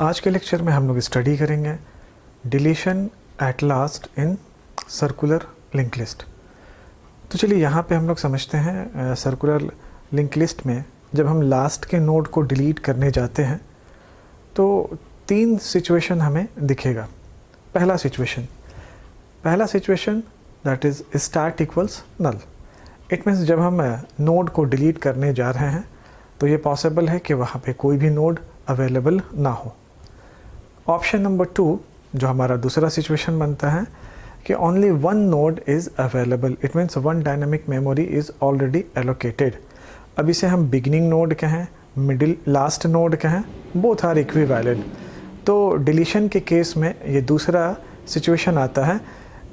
आज के लेक्चर में हम लोग स्टडी करेंगे deletion at last in circular link list. तो चलिए यहाँ पे हम लोग समझते हैं सर्कुलर लिंक लिस्ट में जब हम लास्ट के नोड को डिलीट करने जाते हैं तो तीन सिचुएशन हमें दिखेगा। पहला situation that is start equals null. It means जब हम नोड को डिलीट करने जा रहे हैं तो ये पॉसिबल है कि वहाँ पे कोई भी नोड अवेलेबल ना हो। ऑप्शन नंबर 2 जो हमारा दूसरा सिचुएशन बनता है कि only one node is available. It means one dynamic memory is already allocated. अब इसे हम बिगिनिंग नोड कहें, मिडिल लास्ट नोड कहें, बोथ आर इक्विवेलेंट। तो डिलीशन के केस में ये दूसरा सिचुएशन आता है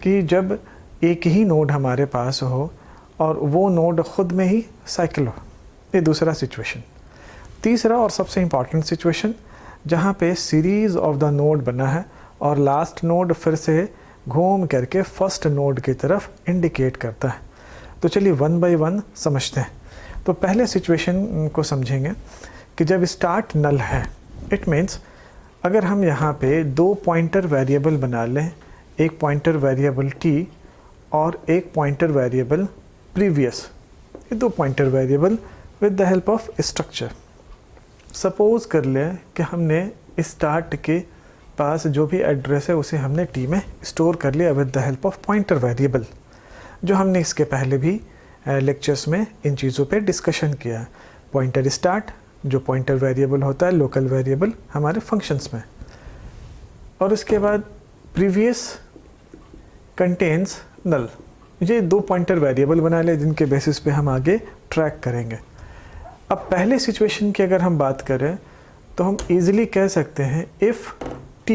कि जब एक ही नोड हमारे पास हो और वो नोड ख़ुद में ही साइकिल हो। ये दूसरा सिचुएशन। तीसरा और सबसे इम्पॉर्टेंट सिचुएशन जहाँ पे सीरीज़ ऑफ द नोड बना है और लास्ट नोड फिर से घूम करके फर्स्ट नोड की तरफ इंडिकेट करता है। तो चलिए वन बाय वन समझते हैं। तो पहले सिचुएशन को समझेंगे कि जब स्टार्ट नल है, इट मीन्स अगर हम यहाँ पे दो पॉइंटर वेरिएबल बना लें, एक पॉइंटर वेरिएबल t और एक पॉइंटर वेरिएबल प्रीवियस, ये दो pointer variable with the help of structure. Suppose कर लें कि हमने स्टार्ट के पास जो भी एड्रेस है उसे हमने टी में स्टोर कर लिया with the help of pointer variable, जो हमने इसके पहले भी लेक्चर्स में इन चीज़ों पे डिस्कशन किया है। पॉइंटर स्टार्ट जो पॉइंटर वेरिएबल होता है लोकल वेरिएबल हमारे फंक्शंस में, और उसके बाद प्रीवियस कंटेन्स नल। ये दो पॉइंटर वेरिएबल बना ले जिनके बेसिस पे हम आगे ट्रैक करेंगे। अब पहले सिचुएशन की अगर हम बात करें तो हम इजीली कह सकते हैं इफ़ t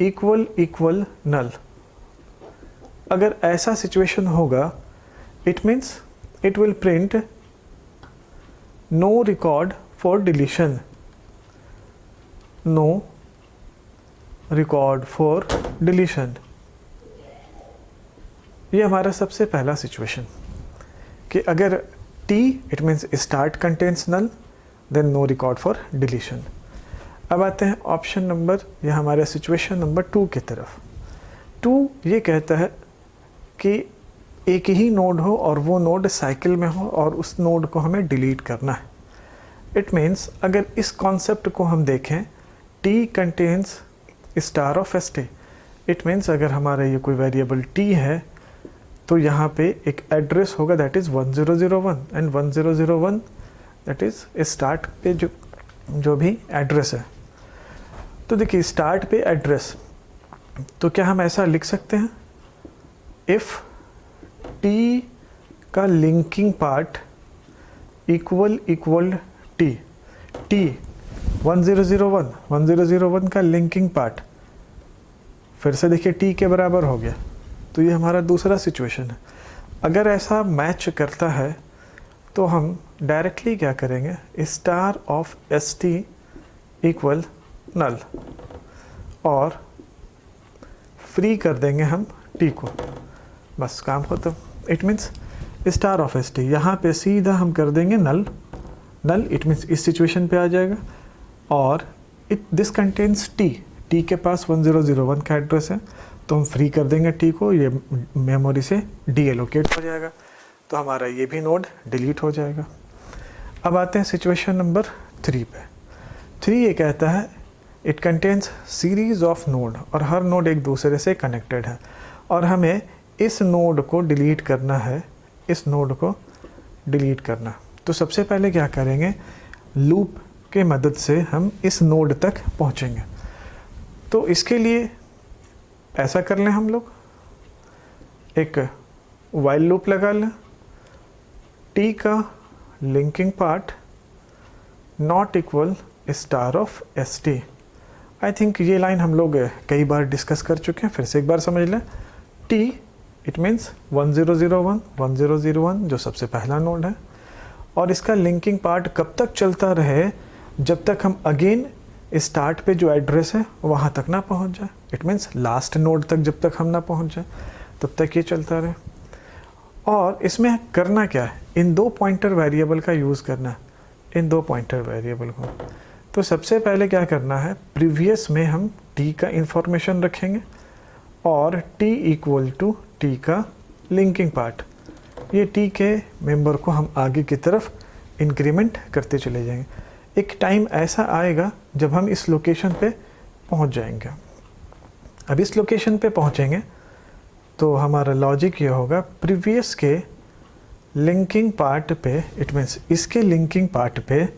इक्वल नल। अगर ऐसा सिचुएशन होगा it means it will print no record for deletion, no record for deletion. ये हमारा सबसे पहला सिचुएशन कि अगर t it means start contains null then no record for deletion. अब आते हैं ऑप्शन नंबर या हमारे सिचुएशन नंबर 2 की तरफ। 2 ये कहता है कि एक ही नोड हो और वो नोड साइकिल में हो और उस नोड को हमें डिलीट करना है। इट मीन्स अगर इस कॉन्सेप्ट को हम देखें t contains star of st, it means अगर हमारा ये कोई वेरिएबल t है तो यहाँ पे एक एड्रेस होगा that is 1001 and 1001 that is start पे जो भी एड्रेस है। तो देखिए स्टार्ट पे एड्रेस, तो क्या हम ऐसा लिख सकते हैं इफ़ t का लिंकिंग पार्ट इक्वल t 1001 का लिंकिंग पार्ट फिर से देखिए t के बराबर हो गया। तो ये हमारा दूसरा सिचुएशन है। अगर ऐसा मैच करता है तो हम डायरेक्टली क्या करेंगे, star of st equal null और फ्री कर देंगे हम t को, बस काम खत्म। It means star of st यहाँ पे सीधा हम कर देंगे नल इट मीन्स इस सिचुएशन पे आ जाएगा और दिस कंटेन्स t के पास 1001 का एड्रेस है तो हम फ्री कर देंगे t को, ये मेमोरी से डीएलोकेट हो जाएगा तो हमारा ये भी नोड डिलीट हो जाएगा। अब आते हैं सिचुएशन नंबर 3 पे। 3 ये कहता है it contains series of node और हर नोड एक दूसरे से कनेक्टेड है और हमें इस नोड को डिलीट करना है, इस नोड को डिलीट करना। तो सबसे पहले क्या करेंगे, लूप के मदद से हम इस नोड तक पहुँचेंगे। तो इसके लिए ऐसा कर लें, हम लोग एक वाइल लूप लगा लें, t का linking part not equal star of st। I think ये लाइन हम लोग कई बार डिस्कस कर चुके हैं, फिर से एक बार समझ लें। t इट मीन्स 1001 जो सबसे पहला नोड है और इसका लिंकिंग पार्ट कब तक चलता रहे, जब तक हम अगेन स्टार्ट पे जो एड्रेस है वहाँ तक ना पहुँच जाए। इट मीन्स लास्ट नोड तक जब तक हम ना पहुँच जाए तब तक ये चलता रहे। और इसमें करना क्या है, इन दो पॉइंटर वेरिएबल का यूज़ करना है, इन दो पॉइंटर वेरिएबल को। तो सबसे पहले क्या करना है, प्रीवियस में हम टी का इंफॉर्मेशन रखेंगे और टी इक्वल टू टी का लिंकिंग पार्ट, ये टी के मेंबर को हम आगे की तरफ इंक्रीमेंट करते चले जाएंगे। एक टाइम ऐसा आएगा जब हम इस लोकेशन पे पहुंच जाएंगे। अब इस लोकेशन पे पहुंचेंगे तो हमारा लॉजिक ये होगा, प्रीवियस के लिंकिंग पार्ट पे, इट मीन्स इसके लिंकिंग पार्ट पे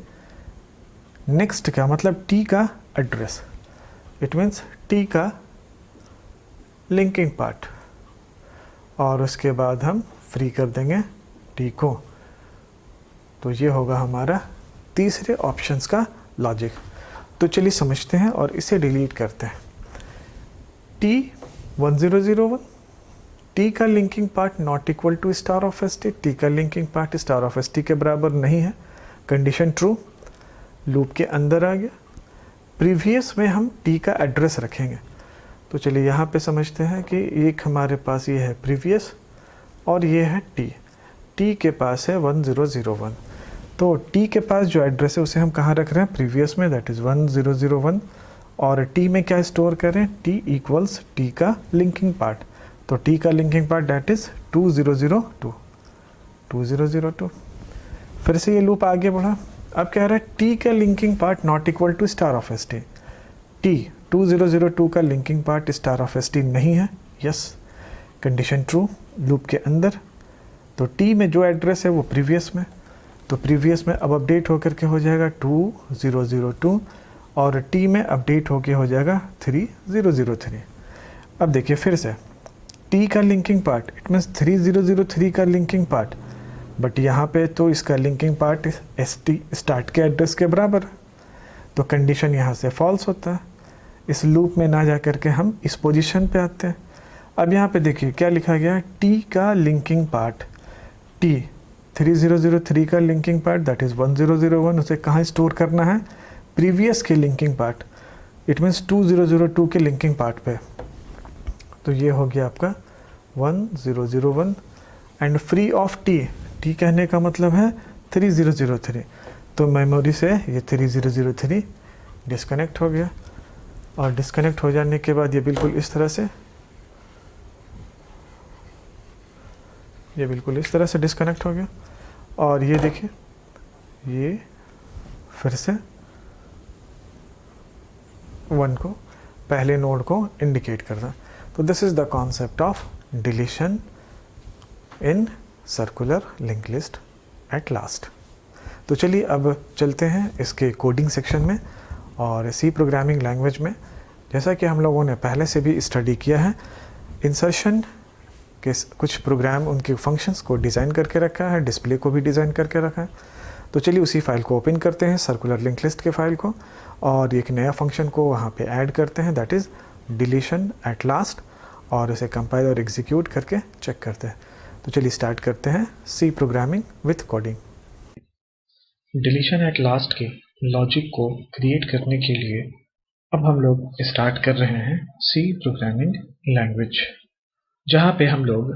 नेक्स्ट का मतलब टी का एड्रेस, इट मीन्स टी का लिंकिंग पार्ट, और उसके बाद हम फ्री कर देंगे टी को। तो ये होगा हमारा तीसरे ऑप्शंस का लॉजिक। तो चलिए समझते हैं और इसे डिलीट करते हैं। T1001, टी का linking part not equal to star of S T, T का linking part star of S T के बराबर नहीं है, कंडीशन ट्रू, लूप के अंदर आ गया। प्रीवियस में हम टी का एड्रेस रखेंगे। तो चलिए यहाँ पे समझते हैं कि एक हमारे पास ये है प्रीवियस और ये है टी के पास है 1001। तो टी के पास जो एड्रेस है उसे हम कहाँ रख रहे हैं, प्रीवियस में, दैट इज़ 1001, और टी में क्या स्टोर करें, टी इक्वल्स टी का लिंकिंग पार्ट। तो टी का लिंकिंग पार्ट दैट इज़ 2002। फिर से ये लूप आगे बढ़ा। अब कह रहा है टी का linking part not equal to star of S T, T 2002 का linking part star of S T नहीं है, यस, कंडीशन ट्रू, लूप के अंदर। तो टी में जो एड्रेस है वो प्रीवियस में, तो प्रीवियस में अब अपडेट होकर के हो जाएगा 2002 और टी में अपडेट होके हो जाएगा 3003। अब देखिए फिर से टी का लिंकिंग पार्ट, इट मीन्स 3003 का लिंकिंग पार्ट, बट यहाँ पे तो इसका linking part S T start के एड्रेस के बराबर है, तो कंडीशन यहाँ से फॉल्स होता है। इस लूप में ना जा करके हम इस पोजीशन पे आते हैं। अब यहाँ पे देखिए क्या लिखा गया है, टी का लिंकिंग पार्ट, टी 3003 का लिंकिंग पार्ट दैट इज़ 1001, उसे कहाँ स्टोर करना है, प्रीवियस के लिंकिंग पार्ट, इट मीन्स 2002 के लिंकिंग पार्ट पे। तो ये हो गया आपका 1001 and free of T, T कहने का मतलब है 3003, तो मेमोरी से ये 3003 डिस्कनेक्ट हो गया। और डिस्कनेक्ट हो जाने के बाद ये बिल्कुल इस तरह से, ये बिल्कुल इस तरह से डिस्कनेक्ट हो गया। और ये देखिए ये फिर से 1 को, पहले नोड को इंडिकेट कर रहा है। तो this is the concept of deletion in circular link list at last. तो चलिए अब चलते हैं इसके कोडिंग सेक्शन में और सी प्रोग्रामिंग लैंग्वेज में। जैसा कि हम लोगों ने पहले से भी स्टडी किया है, इंसर्शन के कुछ प्रोग्राम उनके फंक्शंस को डिज़ाइन करके रखा है, डिस्प्ले को भी डिज़ाइन करके रखा है। तो चलिए उसी फाइल को ओपन करते हैं, सर्कुलर लिंक लिस्ट के फाइल को, और एक नया फंक्शन को वहाँ पे ऐड करते हैं, that is deletion at last, और इसे कंपाइल और एग्जीक्यूट करके चेक करते हैं। तो चलिए स्टार्ट करते हैं C programming with coding. Deletion at last के लॉजिक को क्रिएट करने के लिए अब हम लोग स्टार्ट कर रहे हैं सी प्रोग्रामिंग लैंग्वेज, जहाँ पे हम लोग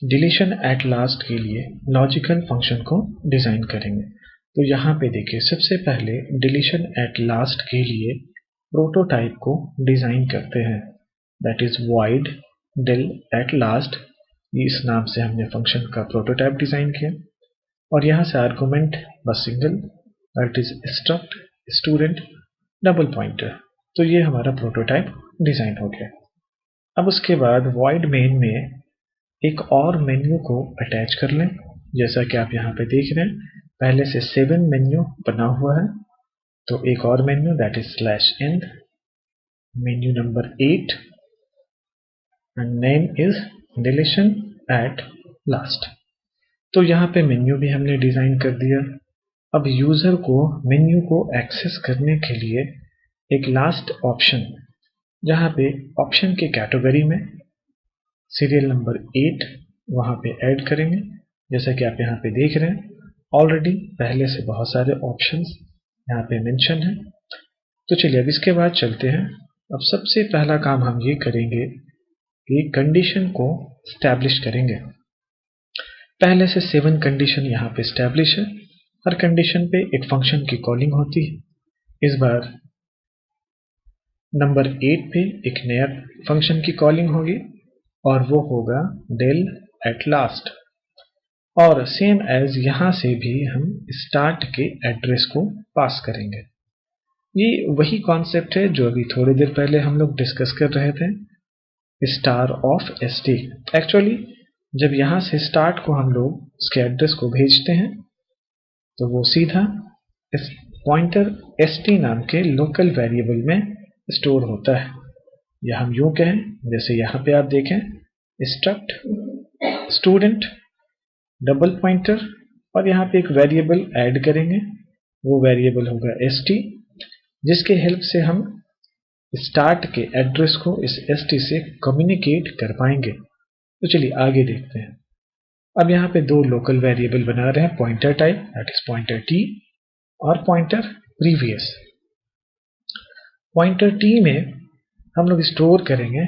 डिलीशन एट लास्ट के लिए लॉजिकल फंक्शन को डिज़ाइन करेंगे। तो यहाँ पे देखिए सबसे पहले डिलीशन एट लास्ट के लिए प्रोटोटाइप को डिज़ाइन करते हैं, that is void del at last, इस नाम से हमने फंक्शन का प्रोटोटाइप डिज़ाइन किया। और यहाँ से आर्गुमेंट बस single, that is struct student double pointer. तो ये हमारा प्रोटोटाइप डिज़ाइन हो गया। अब उसके बाद void main में एक और मेन्यू को अटैच कर लें, जैसा कि आप यहाँ पे देख रहे हैं पहले से 7 मेन्यू बना हुआ है। तो एक और menu that is /end, menu number 8 and name is deletion at last. तो यहाँ पे मेन्यू भी हमने डिजाइन कर दिया। अब यूजर को मेन्यू को एक्सेस करने के लिए एक लास्ट ऑप्शन, जहाँ पे ऑप्शन के कैटेगरी में सीरियल नंबर 8 वहाँ पे ऐड करेंगे, जैसा कि आप यहाँ पे देख रहे हैं ऑलरेडी पहले से बहुत सारे ऑप्शंस यहाँ पे मेंशन है। तो चलिए अब इसके बाद चलते हैं। अब सबसे पहला काम हम ये करेंगे कि कंडीशन को स्टैब्लिश करेंगे। पहले से 7 कंडीशन यहाँ पे स्टैब्लिश है। हर कंडीशन पे एक फंक्शन की कॉलिंग होती है। इस बार नंबर 8 पे एक नया फंक्शन की कॉलिंग होगी और वो होगा del at last। और सेम एज यहां से भी हम स्टार्ट के एड्रेस को पास करेंगे। ये वही कॉन्सेप्ट है जो अभी थोड़ी देर पहले हम लोग डिस्कस कर रहे थे, स्टार ऑफ st। एक्चुअली जब यहां से स्टार्ट को हम लोग उसके एड्रेस को भेजते हैं तो वो सीधा इस पॉइंटर st नाम के लोकल वेरिएबल में स्टोर होता है, या हम यूं कहें जैसे यहाँ पे आप देखें स्ट्रक्ट स्टूडेंट डबल पॉइंटर और यहाँ पे एक वेरिएबल ऐड करेंगे, वो वेरिएबल होगा st, जिसके हेल्प से हम स्टार्ट के एड्रेस को इस st से कम्युनिकेट कर पाएंगे। तो चलिए आगे देखते हैं। अब यहाँ पे दो लोकल वेरिएबल बना रहे हैं, pointer type that is pointer t और पॉइंटर प्रीवियस। पॉइंटर t में हम लोग स्टोर करेंगे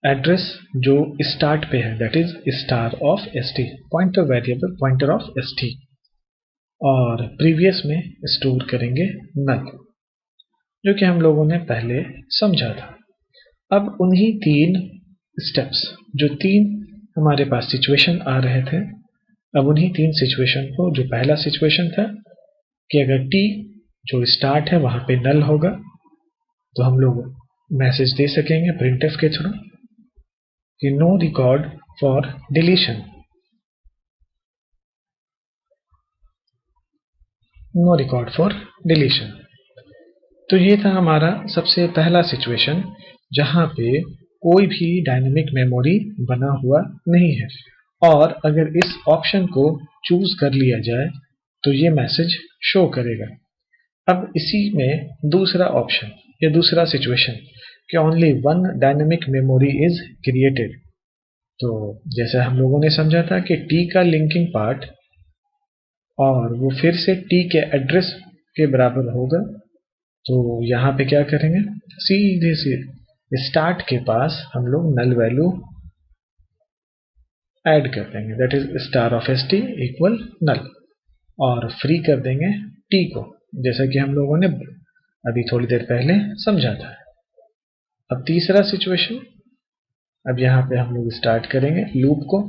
एड्रेस जो स्टार्ट पे है that is star of st, pointer variable pointer of st, और प्रीवियस में स्टोर करेंगे नल, जो कि हम लोगों ने पहले समझा था। अब उन्हीं तीन स्टेप्स, जो तीन हमारे पास सिचुएशन आ रहे थे, अब उन्हीं तीन सिचुएशन को, जो पहला सिचुएशन था कि अगर t जो स्टार्ट है वहां पे नल होगा तो हम लोग मैसेज दे सकेंगे प्रिंटफ के थ्रू कि no record for deletion, no record for deletion. तो ये था हमारा सबसे पहला सिचुएशन जहां पे कोई भी डायनेमिक मेमोरी बना हुआ नहीं है, और अगर इस ऑप्शन को चूज कर लिया जाए तो ये मैसेज शो करेगा। अब इसी में दूसरा ऑप्शन या दूसरा सिचुएशन कि only one dynamic memory is created, तो जैसे हम लोगों ने समझा था कि t का लिंकिंग पार्ट और वो फिर से t के एड्रेस के बराबर होगा, तो यहाँ पे क्या करेंगे, सीधे से स्टार्ट के पास हम लोग नल वैल्यू ऐड कर देंगे that is star of st equal null, और फ्री कर देंगे t को, जैसा कि हम लोगों ने अभी थोड़ी देर पहले समझा था। अब तीसरा सिचुएशन, अब यहाँ पे हम लोग स्टार्ट करेंगे लूप को,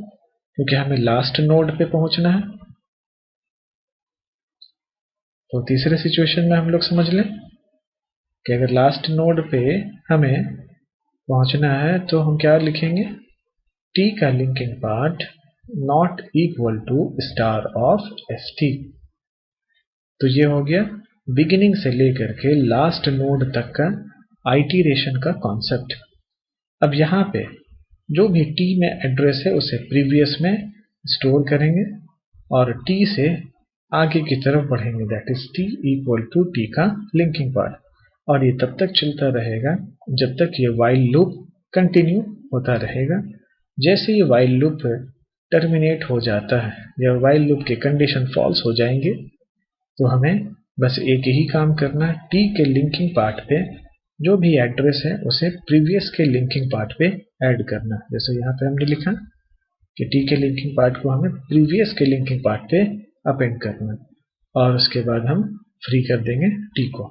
क्योंकि हमें लास्ट नोड पे पहुंचना है। तो तीसरे सिचुएशन में हम लोग समझ लें कि अगर लास्ट नोड पे हमें पहुंचना है तो हम क्या लिखेंगे, t का linking part not equal to star of st। तो ये हो गया बिगिनिंग से लेकर के लास्ट नोड तक का आइटरेशन का कॉन्सेप्ट। अब यहाँ पे जो भी t में एड्रेस है उसे प्रीवियस में स्टोर करेंगे और t से आगे की तरफ बढ़ेंगे that is t equal to t का लिंकिंग पार्ट, और ये तब तक चलता रहेगा जब तक ये वाइल लूप कंटिन्यू होता रहेगा। जैसे ये वाइल लूप टर्मिनेट हो जाता है या वाइल लूप के कंडीशन फॉल्स हो जाएंगे तो हमें बस एक ही काम करना है, t के लिंकिंग पार्ट पे जो भी एड्रेस है उसे प्रीवियस के लिंकिंग पार्ट पे ऐड करना। जैसे यहाँ पे हमने लिखा कि t के लिंकिंग पार्ट को हमें प्रीवियस के लिंकिंग पार्ट पे अपेंड करना, और उसके बाद हम फ्री कर देंगे t को।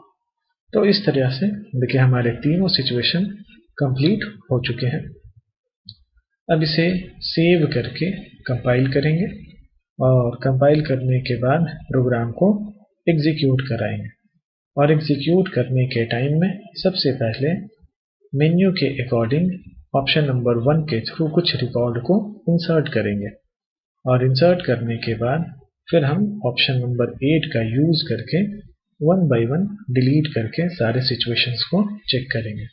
तो इस तरह से देखिए हमारे तीनों सिचुएशन कंप्लीट हो चुके हैं। अब इसे सेव करके कंपाइल करेंगे और कंपाइल करने के बाद प्रोग्राम को एग्जीक्यूट कराएंगे, और एग्जीक्यूट करने के टाइम में सबसे पहले मेन्यू के अकॉर्डिंग ऑप्शन नंबर 1 के थ्रू कुछ रिकॉर्ड को इंसर्ट करेंगे, और इंसर्ट करने के बाद फिर हम ऑप्शन नंबर 8 का यूज करके 1 बाय 1 डिलीट करके सारे सिचुएशंस को चेक करेंगे।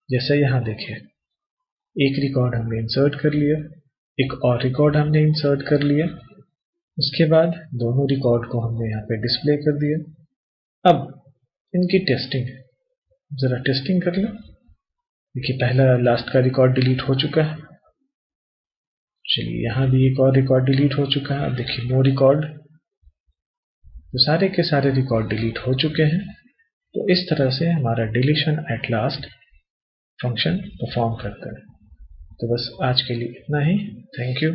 जैसे यहाँ देखिए एक रिकॉर्ड हमने इंसर्ट कर लिया, एक और रिकॉर्ड हमने इंसर्ट कर लिया, उसके बाद दोनों रिकॉर्ड को हमने यहाँ पे डिस्प्ले कर दिया। अब इनकी टेस्टिंग, जरा टेस्टिंग कर लें। देखिए पहला लास्ट का रिकॉर्ड डिलीट हो चुका है, चलिए यहाँ भी एक और रिकॉर्ड डिलीट हो चुका है। अब देखिए नो रिकॉर्ड, तो सारे के सारे रिकॉर्ड डिलीट हो चुके हैं। तो इस तरह से हमारा deletion at last function perform करता है। तो बस आज के लिए इतना ही। Thank you.